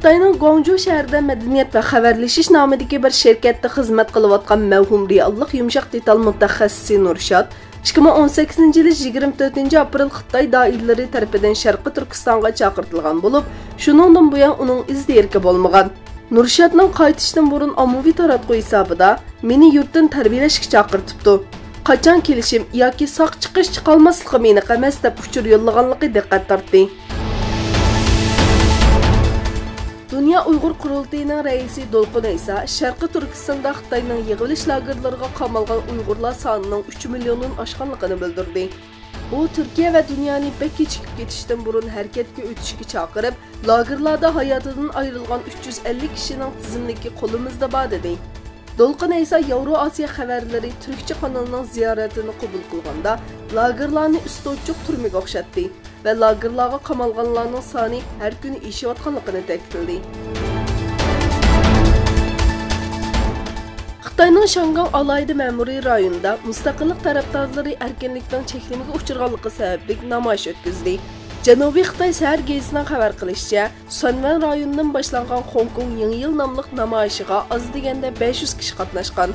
Xitoyning Guangzhou shahrida madaniyat va xabarlashish nomidagi bir shirkatda xizmat qilayotgan mavhum reallik yumshoq detal mutaxassisi Nurshad 2018 yil 24 aprel Xitoy doiralari tarafidan Sharqiy Turkistonga chaqirtilgan bo'lib, shuningdan buyon uning izderki bo'lmagan. Nurshadning qaytishdan burun ommaviy taratquv hisobida meni yurtdan tarbiyalashga chaqirtibdi. Qachon kelishim yoki saq chiqish chiqolmasligi meni emas deb uchur yo'llaganligi diqqat tortdi. Dünya Uyghur Qurultayining raisi Dolqun Aysa Sharqiy Turkistonda Xitoyning yig'ilish lagerlariga qamalgan Uyg'urlar sonining 3 milliondan oshganligini bildirdi. U Turkiya va dunyoni bekka chiqib ketishdan burun harakatga o'tishga chaqirib, lagerlarda hayotidan ayrilgan 350 kishining tizimligi qo'limizda bor dedi. Dolqun Aysa Yevroasiya xabarlari Turkcha kanalining ziyoratini qabul qilganda lagerlarni ustochiq turmaga o'xshatdi ve lagerlarga qamalganlarning soni har kuni oshayotganligini ta'kidladi. Xitoyning Shangang alayida ma'muriy rayonida mustaqillik tarafdorlari erkinlikdan cheklamaga uchirganligi sababli namoyish o'tkazdi. Janubiy Xitoy shahar gezitining xabar qilishicha, Sonvan rayonidan boshlangan Hong Kong Yangi yil nomli namoyishiga oz deganda 500 kishi qatnashgan.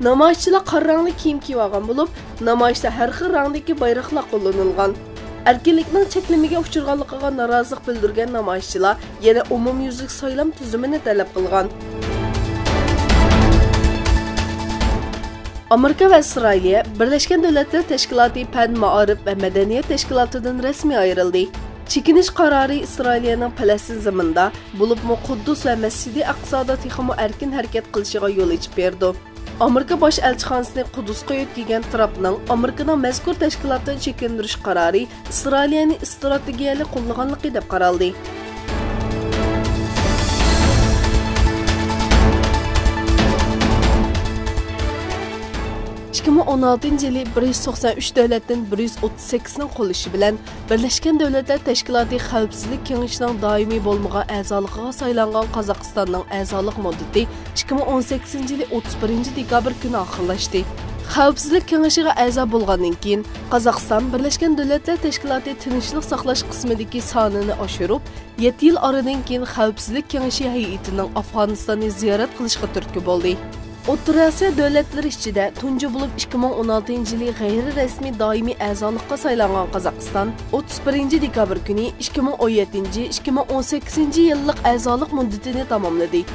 Namoyishchilar qora rangli kiyim kiyib olgan bo'lib, namoyishda har xil rangdagi bayroqlar qo'llanilgan. Erkinlikning cheklamaga uchirganligiga norozilik bildirgan namoyishchilar yana umumyuzlik saylam tuzumini talab qilgan. Amerika ve İsrail'e Birleşken Devletler Teşkilatı Pen Maarif ve Medeniyet Teşkilatı'dan resmi ayrıldı. Çekiniş kararı İsrail'nin Palestin zamanında bulup mu Kuddus ve Mescid-i Aqsa'da texmo erkin hareket qilishga yol açıp berdi. Amerika Baş Elçixanasını Quddusga yetkazgan Trumpning Amerikaning mazkur tashkilotdan chekindirish qarori İsrailni strategiyalik qo'llaganligi deb qaraldi. 2016 yılı 193 devletten 138'nin qo'llashi bilan Birleşken Devletler Teşkilatı Xavfsizlik Kengashining doimiy bo'lmagan a'zoligiga saylangan Qozog'istonning a'zolik muddati 2018 yılı 31 dekabr kuni oxirlashdi. Xavfsizlik Kengashiga a'zo bo'lgandan keyin Qozog'iston Birleşken Devletler Teşkilatı tinchlik saqlash qismidagi sonini oshirib, 7 yil oradan keyin Xavfsizlik Kengashi hay'atining Afg'onistonni ziyorat qilishga turtki bo'ldi. O'rta Osiyo davlatlari ichida tunji bo'lib 2016 yili g'ayri rasmiy doimiy a'zolikqa saylangan Qozog'iston 31 dekabr kuni 2017-2018 yillik a'zolik muddatini tamomladi.